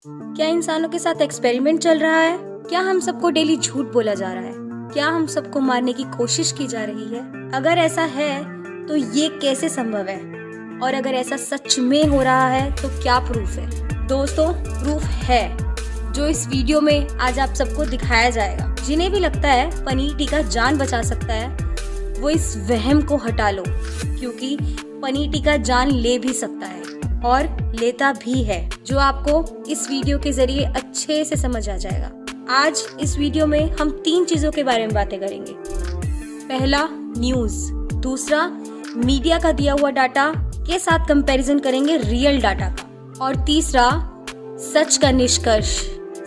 क्या इंसानों के साथ एक्सपेरिमेंट चल रहा है? क्या हम सबको डेली झूठ बोला जा रहा है? क्या हम सबको मारने की कोशिश की जा रही है? अगर ऐसा है तो ये कैसे संभव है? और अगर ऐसा सच में हो रहा है तो क्या प्रूफ है? दोस्तों, प्रूफ है जो इस वीडियो में आज आप सबको दिखाया जाएगा। जिन्हें भी लगता है पनीर टीका जान बचा सकता है, वो इस वहम को हटा लो, क्योंकि पनीर टीका जान ले भी सकता है और लेता भी है, जो आपको इस वीडियो के जरिए अच्छे से समझ आ जाएगा। आज इस वीडियो में हम 3 चीजों के बारे में बातें करेंगे। पहला, न्यूज। दूसरा, मीडिया का दिया हुआ डाटा के साथ कंपैरिजन करेंगे रियल डाटा का। और तीसरा, सच का निष्कर्ष।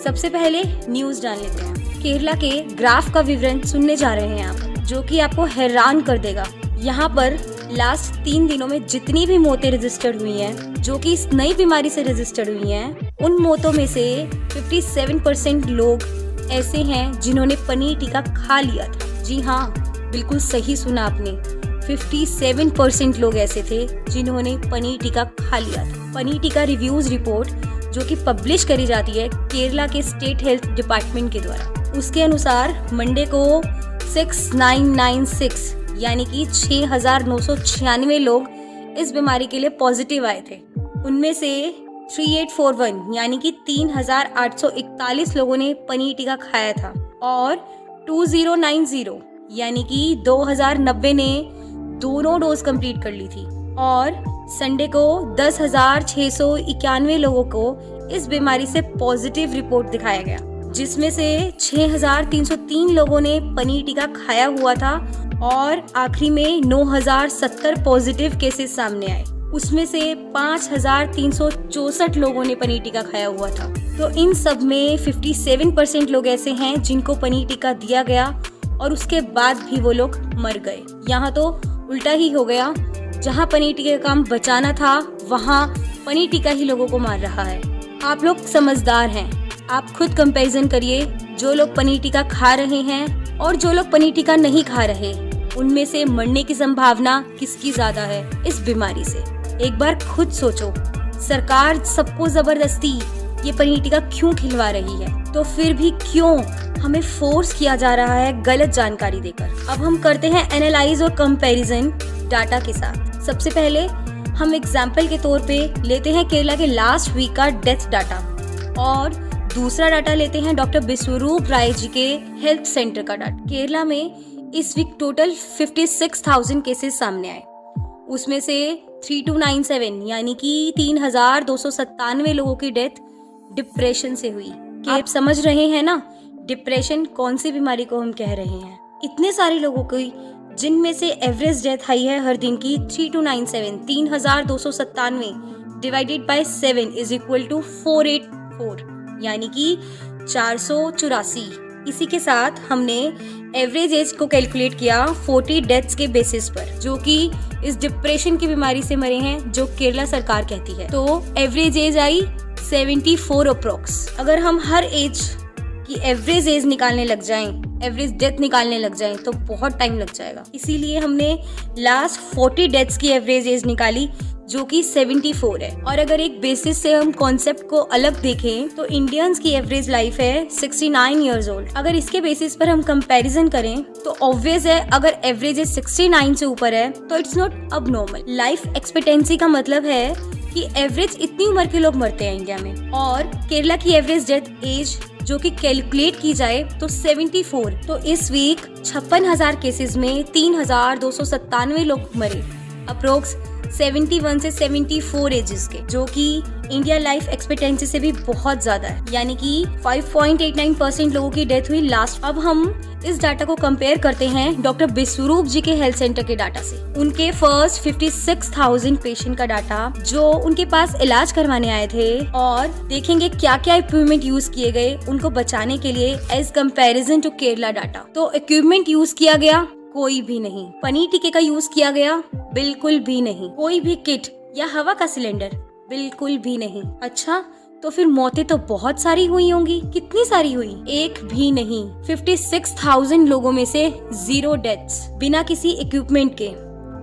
सबसे पहले न्यूज जान लेते हैं। केरला के ग्राफ का विवरण सुनने जा रहे हैं आप, जो कि आपको हैरान कर देगा। यहाँ पर लास्ट 3 दिनों में जितनी भी मौतें रजिस्टर्ड हुई हैं, जो कि इस नई बीमारी से रजिस्टर्ड हुई हैं, उन मौतों में से 57% लोग ऐसे हैं जिन्होंने पनीर टीका खा लिया था। जी हाँ, बिल्कुल सही सुना आपने, 57% लोग ऐसे थे जिन्होंने पनीर टीका खा लिया था। पनीर टीका रिव्यूज रिपोर्ट जो कि पब्लिश करी जाती है केरला के स्टेट हेल्थ डिपार्टमेंट के द्वारा, उसके अनुसार मंडे को 6996 यानी कि 6996 लोग इस बीमारी के लिए पॉजिटिव आए थे। उनमें से 3841 यानी कि 3841 लोगों ने पनीर टीका खाया था और 2090 यानी कि 2090 ने दोनों डोज कंप्लीट कर ली थी। और संडे को 10,691 लोगों को इस बीमारी से पॉजिटिव रिपोर्ट दिखाया गया, जिसमें से 6,303 लोगों ने पनीर टीका खाया हुआ था और आखिरी में 9,070 पॉजिटिव केसेस सामने आए। उसमें से 5,364 लोगों ने पनीर टीका खाया हुआ था। तो इन सब में 57% लोग ऐसे हैं जिनको पनीर टीका दिया गया और उसके बाद भी वो लोग मर गए। यहाँ तो उल्टा ही हो गया, जहाँ पनीर टीके का काम बचाना था, वहाँ पनीर टीका ही लोगों को मार रहा है। आप लोग समझदार हैं, आप खुद कंपैरिजन करिए। जो लोग पनीर टीका खा रहे हैं और जो लोग पनीर टीका नहीं खा रहे, उनमें से मरने की संभावना किसकी ज्यादा है इस बीमारी से? एक बार खुद सोचो। सरकार सबको जबरदस्ती ये पनीर टीका क्यों खिलवा रही है? तो फिर भी क्यों हमें फोर्स किया जा रहा है गलत जानकारी देकर? अब हम करते हैं एनालाइज और कंपैरिजन डाटा के साथ। सबसे पहले हम एग्जाम्पल के तौर पे लेते हैं केरला के लास्ट वीक का डेथ डाटा, और दूसरा डाटा लेते हैं डॉक्टर बिस्वरूप राय जी के हेल्थ सेंटर का डाटा। केरला में इस वीक टोटल 56,000 केसेस सामने आए। उसमें से 3297 यानी कि 3,297 लोगों की डेथ डिप्रेशन से हुई। आप समझ रहे हैं ना, डिप्रेशन कौन सी बीमारी को हम कह रहे हैं? इतने सारे लोगों की, जिनमें से एवरेज डेथ आई है हर दिन की 3297, 3,297 divided by 7 is equal to 484 यानी कि 484। इसी के साथ हमने एवरेज एज को कैलकुलेट किया 40 डेथ्स के बेसिस पर, जो कि इस डिप्रेशन की बीमारी से मरे हैं, जो केरला सरकार कहती है। तो एवरेज एज आई 74 अप्रोक्स। अगर हम हर एज की एवरेज एज निकालने लग जाएं, एवरेज डेथ निकालने लग जाएं, तो बहुत टाइम लग जाएगा। इसीलिए हमने लास्ट 40 डेथ्स की एवरेज एज निकाली, जो कि 74 है। और अगर एक बेसिस से हम कॉन्सेप्ट को अलग देखें तो इंडियंस की एवरेज लाइफ है 69 इयर्स ओल्ड। अगर इसके बेसिस पर हम कंपैरिजन करें तो ऑब्वियस है, अगर एवरेज एज 69 से ऊपर है तो इट्स नॉट अब नॉर्मल। लाइफ एक्सपेक्टेंसी का मतलब है कि एवरेज इतनी उम्र के लोग मरते हैं इंडिया में, और केरला की एवरेज डेथ एज जो कि कैलकुलेट की जाए तो 74। तो इस वीक 56,000 केसेस में 3,297 लोग मरे, अप्रोक्स 71 से 74 एजेस के, जो कि इंडिया लाइफ एक्सपेक्टेंसी से भी बहुत ज्यादा है। यानी कि 5.89% लोगों की डेथ हुई लास्ट। अब हम इस डाटा को कंपेयर करते हैं डॉक्टर बिस्वरूप जी के हेल्थ सेंटर के डाटा से। उनके फर्स्ट 56,000 पेशेंट का डाटा जो उनके पास इलाज करवाने आए थे, और देखेंगे क्या क्या इक्विपमेंट यूज किए गए उनको बचाने के लिए as comparison to Kerala data. तो इक्विपमेंट यूज किया गया कोई भी नहीं। पनीर टीके का यूज किया गया बिल्कुल भी नहीं। कोई भी किट या हवा का सिलेंडर बिल्कुल भी नहीं। अच्छा, तो फिर मौतें तो बहुत सारी हुई होंगी। कितनी सारी हुई? एक भी नहीं। 56,000 लोगों में से 0 डेथ्स बिना किसी इक्विपमेंट के।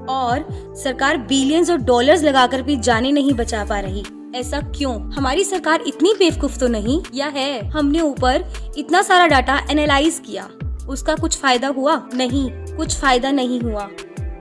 और सरकार बिलियंस और डॉलर्स लगाकर भी जाने नहीं बचा पा रही। ऐसा क्यों? हमारी सरकार इतनी बेवकूफ तो नहीं या है? हमने ऊपर इतना सारा डाटा एनालाइज किया, उसका कुछ फायदा हुआ? नहीं, कुछ फायदा नहीं हुआ,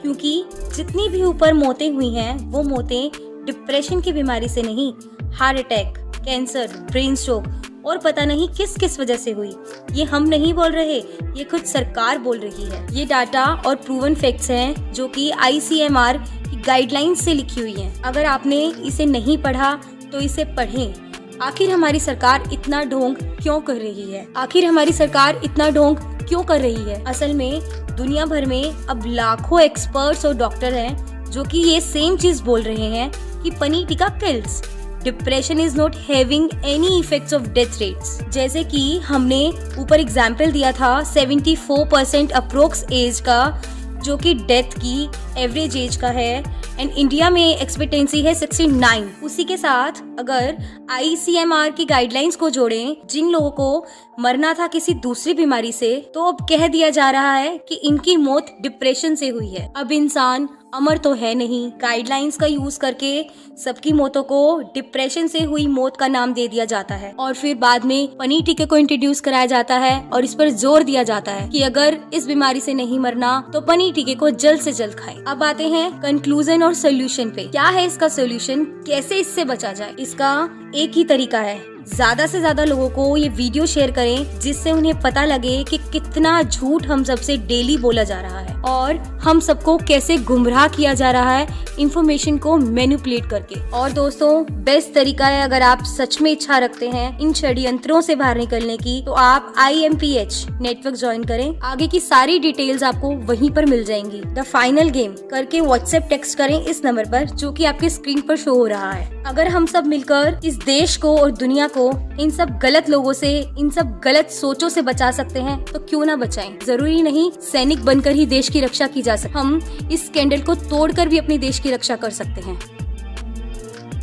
क्योंकि जितनी भी ऊपर मौतें हुई हैं वो मौतें डिप्रेशन की बीमारी से नहीं, heart attack, cancer, brain stroke और पता नहीं किस किस वजह से हुई। ये हम नहीं बोल रहे, ये खुद सरकार बोल रही है। ये डाटा और प्रूवन फैक्ट्स हैं जो कि ICMR की गाइडलाइंस से लिखी हुई हैं। अगर आपने इसे नहीं पढ़ा तो इसे पढ़ें। आखिर हमारी सरकार इतना ढोंग क्यों कर रही है? आखिर हमारी सरकार इतना ढोंग क्यों कर रही है? असल में दुनिया भर में अब लाखों एक्सपर्ट्स और डॉक्टर हैं जो कि ये सेम चीज बोल रहे हैं कि paneer tikka kills. Depression is not having any effects of death rates. जैसे कि हमने ऊपर एग्जाम्पल दिया था 74% अप्रोक्स एज का, जो कि डेथ की एवरेज एज का है, एंड इंडिया में एक्सपेक्टेंसी है 69। उसी के साथ अगर ICMR की गाइडलाइंस को जोड़ें, जिन लोगों को मरना था किसी दूसरी बीमारी से, तो अब कह दिया जा रहा है कि इनकी मौत डिप्रेशन से हुई है। अब इंसान अमर तो है नहीं। गाइडलाइंस का यूज करके सबकी मौतों को डिप्रेशन से हुई मौत का नाम दे दिया जाता है और फिर बाद में पनीर टिक्के को इंट्रोड्यूस कराया जाता है और इस पर जोर दिया जाता है कि अगर इस बीमारी से नहीं मरना तो पनीर टिक्के को जल्द से जल्द खाएं। अब आते हैं कंक्लूजन और सोल्यूशन पे। क्या है इसका सोल्यूशन? कैसे इससे बचा जाए? इसका एक ही तरीका है, ज्यादा से ज्यादा लोगों को ये वीडियो शेयर करें, जिससे उन्हें पता लगे कि कितना झूठ हम सबसे डेली बोला जा रहा है और हम सबको कैसे गुमराह किया जा रहा है इंफॉर्मेशन को मैनिपुलेट करके। और दोस्तों, बेस्ट तरीका है, अगर आप सच में इच्छा रखते हैं इन षड्यंत्रों से बाहर निकलने की, तो आप IMPH नेटवर्क ज्वाइन करें। आगे की सारी डिटेल्स आपको वहीं पर मिल जाएंगी। द फाइनल गेम करके व्हाट्सएप टेक्स्ट करें इस नंबर पर जो कि आपके स्क्रीन पर शो हो रहा है। अगर हम सब मिलकर इस देश को और दुनिया को इन सब गलत लोगों से, इन सब गलत सोचों से बचा सकते हैं तो क्यों ना बचाएं। जरूरी नहीं सैनिक बनकर ही देश की रक्षा की जा सके, हम इस स्कैंडल को तोड़कर भी अपने देश की रक्षा कर सकते हैं।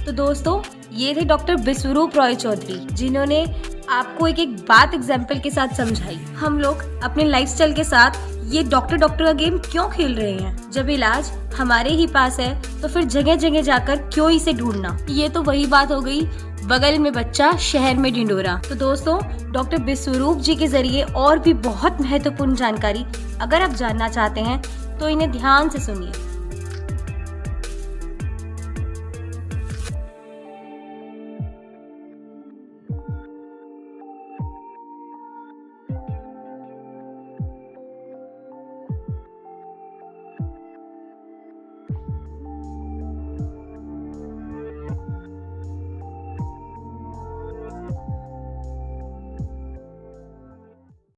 तो दोस्तों, ये थे डॉक्टर बिस्वरूप रॉय चौधरी, जिन्होंने आपको एक एक बात एग्जाम्पल के साथ समझाई। हम लोग अपने लाइफस्टाइल के साथ ये डॉक्टर का गेम क्यों खेल रहे हैं? जब इलाज हमारे ही पास है तो फिर जगह जगह जाकर क्यों इसे ढूंढना? ये तो वही बात हो गई, बगल में बच्चा शहर में ढिंडोरा। तो दोस्तों, डॉक्टर बिस्वरूप जी के जरिए और भी बहुत महत्वपूर्ण जानकारी अगर आप जानना चाहते हैं तो इन्हें ध्यान से सुनिए।